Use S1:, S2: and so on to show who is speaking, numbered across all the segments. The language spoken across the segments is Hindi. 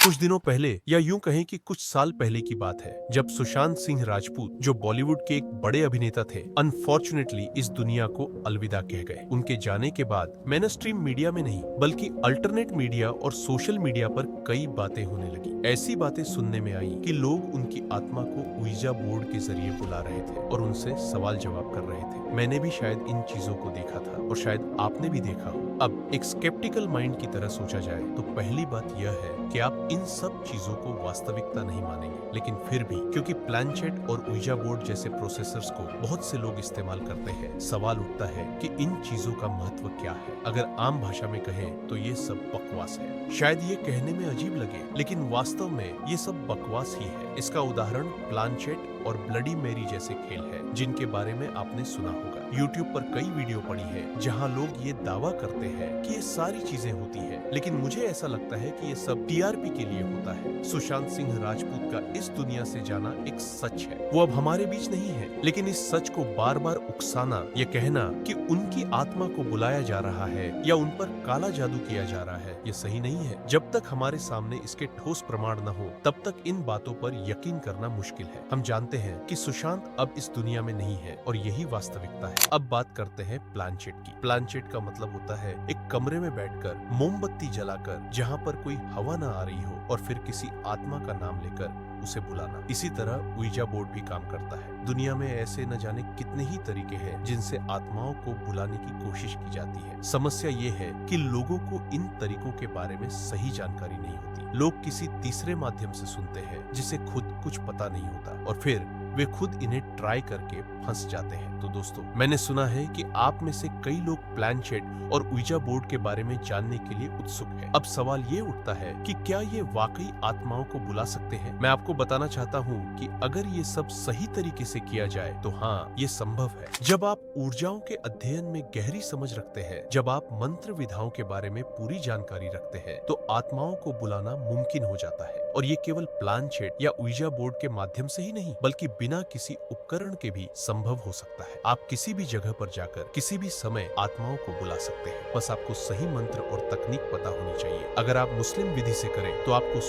S1: कुछ दिनों पहले या यूं कहें कि कुछ साल पहले की बात है, जब सुशांत सिंह राजपूत, जो बॉलीवुड के एक बड़े अभिनेता थे, अनफॉर्चुनेटली इस दुनिया को अलविदा कह गए। उनके जाने के बाद मेन स्ट्रीम मीडिया में नहीं बल्कि अल्टरनेट मीडिया और सोशल मीडिया पर कई बातें होने लगी। ऐसी बातें सुनने में आई कि लोग उनकी आत्मा को उइजा बोर्ड के जरिए बुला रहे थे और उनसे सवाल जवाब कर रहे थे। मैंने भी शायद इन चीजों को देखा था और शायद आपने भी देखा हो। अब एक स्केप्टिकल माइंड की तरह सोचा जाए तो पहली बात यह है कि आप इन सब चीजों को वास्तविकता नहीं मानेंगे, लेकिन फिर भी क्योंकि प्लानचेट और उइजा बोर्ड जैसे प्रोसेसर्स को बहुत से लोग इस्तेमाल करते हैं, सवाल उठता है कि इन चीजों का महत्व क्या है। अगर आम भाषा में कहें तो ये सब बकवास है। शायद ये कहने में अजीब लगे, लेकिन वास्तव में ये सब बकवास ही है। इसका उदाहरण प्लानचेट और ब्लडी मेरी जैसे खेल है, जिनके बारे में आपने सुना होगा। यूट्यूब पर कई वीडियो पड़ी है जहां लोग ये दावा करते हैं कि ये सारी चीजें होती है, लेकिन मुझे ऐसा लगता है कि ये सब टीआरपी के लिए होता है। सुशांत सिंह राजपूत का इस दुनिया से जाना एक सच है। वो अब हमारे बीच नहीं है, लेकिन इस सच को बार बार उकसाना, ये कहना कि उनकी आत्मा को बुलाया जा रहा है या उन पर काला जादू किया जा रहा है, ये सही नहीं है। जब तक हमारे सामने इसके ठोस प्रमाण न हो, तब तक इन बातों पर यकीन करना मुश्किल है। हम जानते हैं कि सुशांत अब इस दुनिया में नहीं है और यही वास्तविकता है। अब बात करते हैं प्लानचेट की। प्लानचेट का मतलब होता है एक कमरे में बैठकर मोमबत्ती जलाकर, जहां पर कोई हवा न आ रही हो, और फिर किसी आत्मा का नाम लेकर उसे बुलाना। इसी तरह उइजा बोर्ड भी काम करता है। दुनिया में ऐसे न जाने कितने ही तरीके हैं जिनसे आत्माओं को बुलाने की कोशिश की जाती है। समस्या ये है कि लोगों को इन तरीकों के बारे में सही जानकारी नहीं होती। लोग किसी तीसरे माध्यम से सुनते हैं जिसे खुद कुछ पता नहीं होता, और फिर वे खुद इन्हें ट्राई करके फंस जाते हैं। तो दोस्तों, मैंने सुना है कि आप में से कई लोग प्लानचेट और उइजा बोर्ड के बारे में जानने के लिए उत्सुक हैं। अब सवाल ये उठता है कि क्या ये वाकई आत्माओं को बुला सकते हैं? मैं आपको बताना चाहता हूँ कि अगर ये सब सही तरीके से किया जाए तो हाँ, ये संभव है। जब आप ऊर्जाओं के अध्ययन में गहरी समझ रखते हैं, जब आप मंत्र विधाओं के बारे में पूरी जानकारी रखते हैं, तो आत्माओं को बुलाना मुमकिन हो जाता है। और ये केवल प्लानचेट या उइजा बोर्ड के माध्यम से ही नहीं, बल्कि बिना किसी उपकरण के भी संभव हो सकता है। आप किसी भी जगह पर जाकर किसी भी समय आत्माओं को बुला सकते हैं। बस आपको सही मंत्र और तकनीक पता होनी चाहिए। अगर आप मुस्लिम विधि से करें तो आपको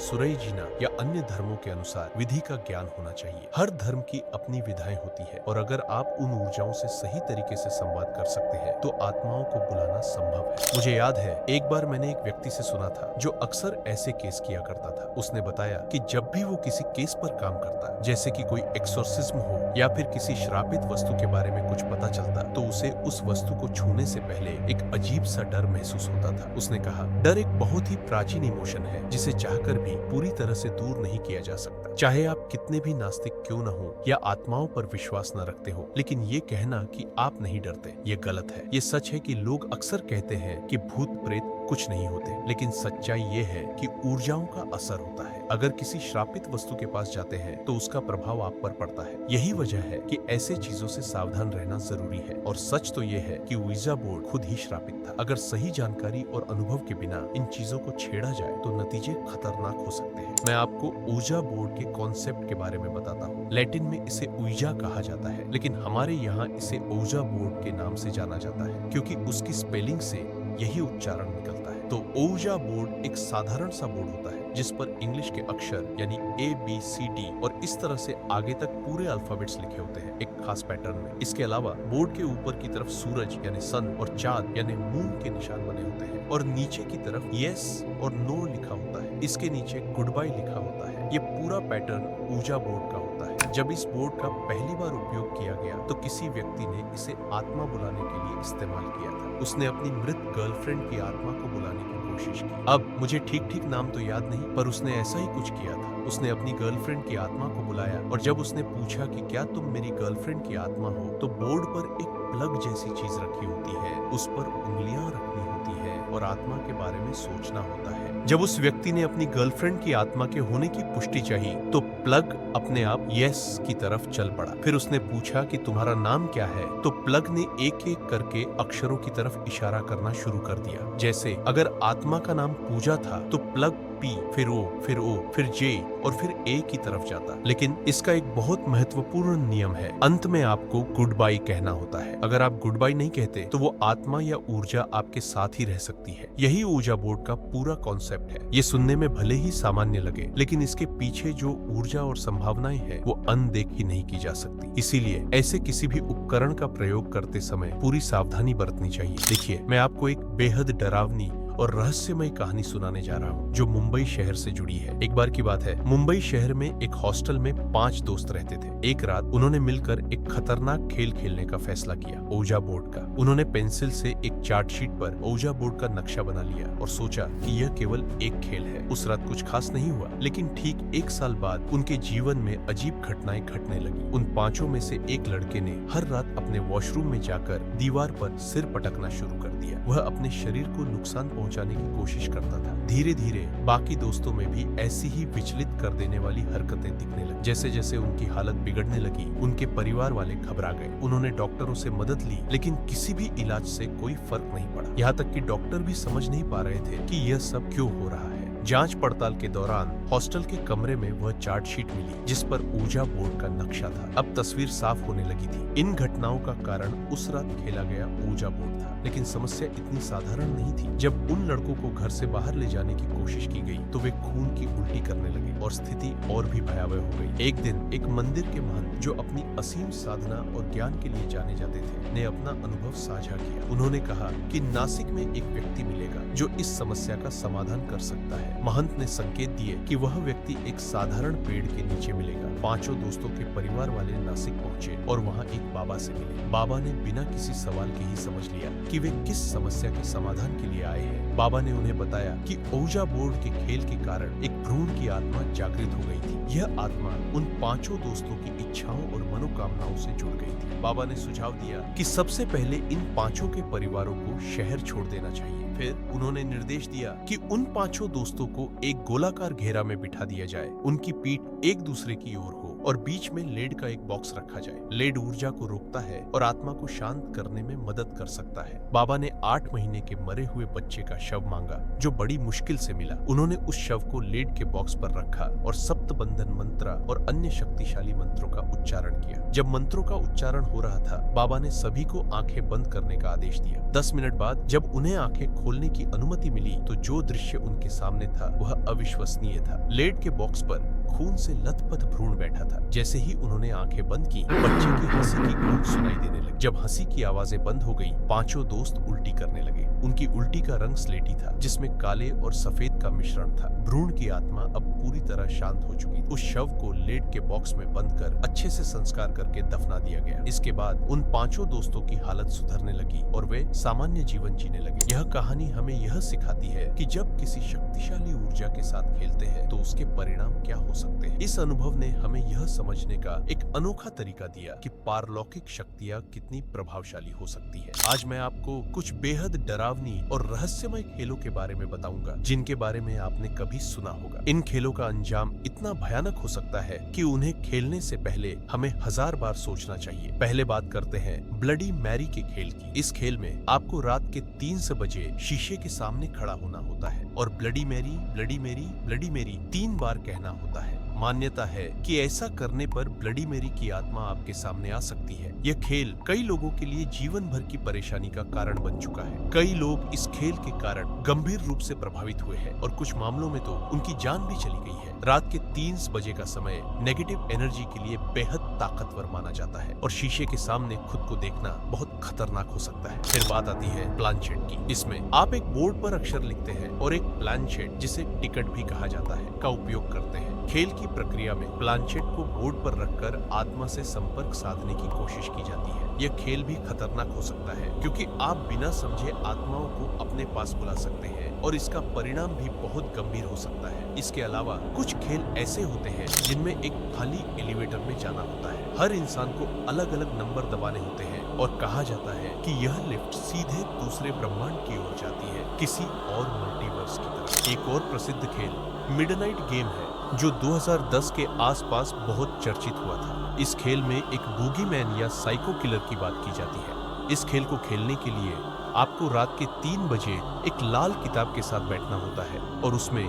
S1: सुरई जीना या अन्य धर्मों के अनुसार विधि का ज्ञान होना चाहिए। हर धर्म की अपनी विधाएं होती है, और अगर आप उन ऊर्जाओं से सही तरीके से संवाद कर सकते हैं तो आत्माओं को बुलाना संभव है। मुझे याद है, एक बार मैंने एक व्यक्ति से सुना था जो अक्सर ऐसे केस किया करता था। उसने बताया कि जब भी वो किसी केस पर काम करता, जैसे कि कोई एक्सोर्सिज्म हो या फिर किसी श्रापित वस्तु के बारे में कुछ पता चलता, तो उसे उस वस्तु को छूने से पहले एक अजीब सा डर महसूस होता था। उसने कहा, डर एक बहुत ही प्राचीन इमोशन है जिसे चाहकर भी पूरी तरह से दूर नहीं किया जा सकता। चाहे आप कितने भी नास्तिक क्यों न हो या आत्माओं पर विश्वास न रखते हो, लेकिन ये कहना कि आप नहीं डरते, ये गलत है। ये सच है कि लोग अक्सर कहते हैं कि भूत प्रेत कुछ नहीं होते, लेकिन सच्चाई ये है कि ऊर्जाओं का असर होता है। अगर किसी श्रापित वस्तु के पास जाते हैं तो उसका प्रभाव आप पर पड़ता है। यही वजह है कि ऐसे चीजों से सावधान रहना जरूरी है। और सच तो ये है कि उइजा बोर्ड खुद ही श्रापित था। अगर सही जानकारी और अनुभव के बिना इन चीजों को छेड़ा जाए तो नतीजे खतरनाक हो सकते हैं। मैं आपको उइजा बोर्ड के कॉन्सेप्ट के बारे में बताता हूँ। लैटिन में इसे उइजा कहा जाता है, लेकिन हमारे यहाँ इसे ओजा बोर्ड के नाम से जाना जाता है, क्योंकि उसकी स्पेलिंग से यही उच्चारण निकलता है। तो ओजा बोर्ड एक साधारण सा बोर्ड होता है जिस पर इंग्लिश के अक्षर यानी ABCD और इस तरह से आगे तक पूरे अल्फाबेट्स लिखे होते हैं एक खास पैटर्न में। इसके अलावा बोर्ड के ऊपर की तरफ सूरज यानी सन और चांद यानी मून के निशान बने होते हैं, और नीचे की तरफ यस और नो लिखा होता है। इसके नीचे गुड बाय लिखा होता है। ये पूरा पैटर्न ऊजा बोर्ड का होता है। जब इस बोर्ड का पहली बार उपयोग किया गया तो किसी व्यक्ति ने इसे आत्मा बुलाने के लिए इस्तेमाल किया था। उसने अपनी मृत गर्लफ्रेंड की आत्मा को बुलाने की कोशिश की। अब मुझे ठीक नाम तो याद नहीं, पर उसने ऐसा ही कुछ किया था। उसने अपनी गर्लफ्रेंड की आत्मा को बुलाया, और जब उसने पूछा कि क्या तुम मेरी गर्लफ्रेंड की आत्मा हो, तो बोर्ड पर एक प्लग जैसी चीज रखी होती है, उस पर उंगलियां रखनी होती है और आत्मा के बारे में सोचना होता है। जब उस व्यक्ति ने अपनी गर्लफ्रेंड की आत्मा के होने की पुष्टि चाही, तो प्लग अपने आप यस की तरफ चल पड़ा। फिर उसने पूछा कि तुम्हारा नाम क्या है, तो प्लग ने एक एक करके अक्षरों की तरफ इशारा करना शुरू कर दिया। जैसे अगर आत्मा का नाम पूजा था तो प्लग पी, फिर ओ, फिर ओ, फिर जे और फिर ए की तरफ जाता। लेकिन इसका एक बहुत महत्वपूर्ण नियम है, अंत में आपको गुड बाय कहना होता है। अगर आप गुड बाय नहीं कहते तो वो आत्मा या ऊर्जा आपके साथ ही रह सकती है। यही ऊर्जा बोर्ड का पूरा कॉन्सेप्ट है। ये सुनने में भले ही सामान्य लगे, लेकिन इसके पीछे जो ऊर्जा और संभावनाएं हैं वो अनदेखी नहीं की जा सकती। इसीलिए ऐसे किसी भी उपकरण का प्रयोग करते समय पूरी सावधानी बरतनी चाहिए। देखिए, मैं आपको एक बेहद डरावनी और रहस्यमय कहानी सुनाने जा रहा हूँ जो मुंबई शहर से जुड़ी है। एक बार की बात है, मुंबई शहर में एक हॉस्टल में 5 दोस्त रहते थे। एक रात उन्होंने मिलकर एक खतरनाक खेल खेलने का फैसला किया, ओजा बोर्ड का। उन्होंने पेंसिल से एक चार्ट शीट पर ओजा बोर्ड का नक्शा बना लिया और सोचा कि यह केवल एक खेल है। उस रात कुछ खास नहीं हुआ, लेकिन ठीक 1 साल बाद उनके जीवन में अजीब घटनाएं घटने लगी। उन 5 में से एक लड़के ने हर रात अपने वॉशरूम में जाकर दीवार पर सिर पटकना शुरू कर दिया। वह अपने शरीर को नुकसान पहुंचाने की कोशिश करता था। धीरे धीरे बाकी दोस्तों में भी ऐसी ही विचलित कर देने वाली हरकतें दिखने लगी। जैसे जैसे उनकी हालत बिगड़ने लगी, उनके परिवार वाले घबरा गए। उन्होंने डॉक्टरों से मदद ली, लेकिन किसी भी इलाज से कोई फर्क नहीं पड़ा। यहाँ तक कि डॉक्टर भी समझ नहीं पा रहे थे कि यह सब क्यों हो रहा है। जांच पड़ताल के दौरान हॉस्टल के कमरे में वह चार्ट शीट मिली जिस पर ऊर्जा बोर्ड का नक्शा था। अब तस्वीर साफ होने लगी थी। इन घटनाओं का कारण उस रात खेला गया ऊर्जा बोर्ड था, लेकिन समस्या इतनी साधारण नहीं थी। जब उन लड़कों को घर से बाहर ले जाने की कोशिश की गई तो वे खून की उल्टी करने लगे और स्थिति और भी भयावह हो गई। एक दिन एक मंदिर के महंत, जो अपनी असीम साधना और ज्ञान के लिए जाने जाते थे, ने अपना अनुभव साझा किया। उन्होंने कहा कि नासिक में एक व्यक्ति मिलेगा जो इस समस्या का समाधान कर सकता है। महंत ने संकेत दिए कि वह व्यक्ति एक साधारण पेड़ के नीचे मिलेगा। 5 दोस्तों के परिवार वाले नासिक पहुंचे और वहां एक बाबा से मिले। बाबा ने बिना किसी सवाल के ही समझ लिया कि वे किस समस्या के समाधान के लिए आए हैं। बाबा ने उन्हें बताया कि ओजा बोर्ड के खेल के कारण एक भ्रूण की आत्मा जागृत हो गई थी। यह आत्मा उन 5 दोस्तों की इच्छाओं और मनोकामनाओं से जुड़ गई थी। बाबा ने सुझाव दिया कि सबसे पहले इन 5 के परिवारों को शहर छोड़ देना चाहिए। फिर उन्होंने निर्देश दिया कि उन 5 दोस्तों को एक गोलाकार घेरा में बिठा दिया जाए, उनकी पीठ एक दूसरे की ओर हो और बीच में लेड का एक बॉक्स रखा जाए। लेड ऊर्जा को रोकता है और आत्मा को शांत करने में मदद कर सकता है। बाबा ने 8 महीने के मरे हुए बच्चे का शव मांगा जो बड़ी मुश्किल से मिला। उन्होंने उस शव को लेड के बॉक्स पर रखा और सप्तबंधन मंत्र और अन्य शक्तिशाली मंत्रों का उच्चारण किया। जब मंत्रों का उच्चारण हो रहा था, बाबा ने सभी को आंखें बंद करने का आदेश दिया। 10 मिनट बाद जब उन्हें आंखें खोलने की अनुमति मिली तो जो दृश्य उनके सामने था वह अविश्वसनीय था। लेड के बॉक्स पर खून से लथपथ भ्रूण बैठा था। जैसे ही उन्होंने आंखें बंद की, बच्चे की हंसी की गूंज सुनाई देने लगी। जब हंसी की आवाजें बंद हो गई, 5 दोस्त उल्टी करने लगे। उनकी उल्टी का रंग स्लेटी था जिसमें काले और सफेद का मिश्रण था। भ्रूण की आत्मा अब पूरी तरह शांत हो चुकी थी। उस शव को लेड के बॉक्स में बंद कर अच्छे से संस्कार करके दफना दिया गया। इसके बाद उन 5 दोस्तों की हालत सुधरने लगी और वे सामान्य जीवन जीने लगे। यह कहानी हमें यह सिखाती है कि जब किसी शक्तिशाली ऊर्जा के साथ खेलते हैं तो उसके परिणाम क्या हो सकते हैं। इस अनुभव ने हमें यह समझने का एक अनोखा तरीका दिया कि पारलौकिक शक्तियां कितनी प्रभावशाली हो सकती है। आज मैं आपको कुछ बेहद डरावनी और रहस्यमय खेलों के बारे में बताऊंगा जिनके बारे में आपने कभी सुना होगा। इन खेलों का अंजाम इतना भयानक हो सकता है कि उन्हें खेलने से पहले हमें 1000 बार सोचना चाहिए। पहले बात करते हैं ब्लडी मैरी के खेल की। इस खेल में आपको रात के 3 बजे शीशे के सामने खड़ा होना होता है और bloody Mary, bloody Mary, bloody Mary 3 बार कहना होता है। मान्यता है कि ऐसा करने पर ब्लडी मैरी की आत्मा आपके सामने आ सकती है। यह खेल कई लोगों के लिए जीवन भर की परेशानी का कारण बन चुका है। कई लोग इस खेल के कारण गंभीर रूप से प्रभावित हुए हैं और कुछ मामलों में तो उनकी जान भी चली गई है। रात के 3 बजे का समय नेगेटिव एनर्जी के लिए बेहद ताकतवर माना जाता है और शीशे के सामने खुद को देखना बहुत खतरनाक हो सकता है। फिर बात आती है प्लानचेट की। इसमें आप एक बोर्ड पर अक्षर लिखते हैं और एक प्लानचेट, जिसे टिकट भी कहा जाता है, का उपयोग करते हैं। खेल की प्रक्रिया में प्लानचेट को बोर्ड पर रखकर आत्मा से संपर्क साधने की कोशिश की जाती है। यह खेल भी खतरनाक हो सकता है क्योंकि आप बिना समझे आत्माओं को अपने पास बुला सकते हैं और इसका परिणाम भी बहुत गंभीर हो सकता है। इसके अलावा कुछ खेल ऐसे होते हैं जिनमें एक खाली एलिवेटर में जाना होता है। हर इंसान को अलग अलग नंबर दबाने होते हैं और कहा जाता है कि यह लिफ्ट सीधे दूसरे ब्रह्मांड की ओर जाती है, किसी और मल्टीवर्स की तरफ। एक और प्रसिद्ध खेल मिडनाइट गेम है जो 2010 के आसपास बहुत चर्चित हुआ था। इस खेल में एक बूगीमैन या साइको किलर की बात की जाती है। इस खेल को खेलने के लिए आपको रात के 3 बजे एक लाल किताब के साथ बैठना होता है और उसमें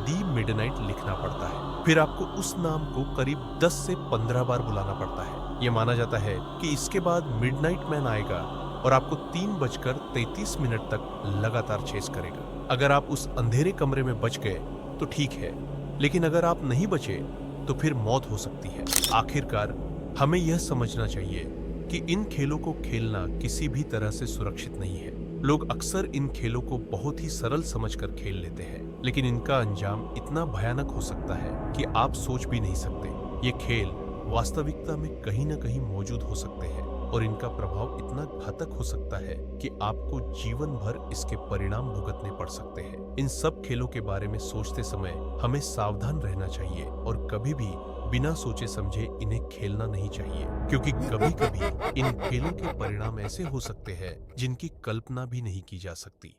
S1: दी मिडनाइट लिखना पड़ता है। फिर आपको उस नाम को करीब 10 से 15 बार बुलाना पड़ता है। ये माना जाता है कि इसके बाद मिडनाइट मैन आएगा और आपको 3:33 तक लगातार चेस करेगा। अगर आप उस अंधेरे कमरे में बच गए तो ठीक है, लेकिन अगर आप नहीं बचे तो फिर मौत हो सकती है। आखिरकार हमें यह समझना चाहिए कि इन खेलों को खेलना किसी भी तरह से सुरक्षित नहीं है। लोग अक्सर इन खेलों को बहुत ही सरल समझकर खेल लेते हैं, लेकिन इनका अंजाम इतना भयानक हो सकता है कि आप सोच भी नहीं सकते। ये खेल वास्तविकता में कहीं न कहीं मौजूद हो सकते हैं और इनका प्रभाव इतना घातक हो सकता है कि आपको जीवन भर इसके परिणाम भुगतने पड़ सकते हैं। इन सब खेलों के बारे में सोचते समय हमें सावधान रहना चाहिए और कभी भी बिना सोचे समझे इन्हें खेलना नहीं चाहिए, क्योंकि कभी-कभी इन खेलों के परिणाम ऐसे हो सकते हैं जिनकी कल्पना भी नहीं की जा सकती।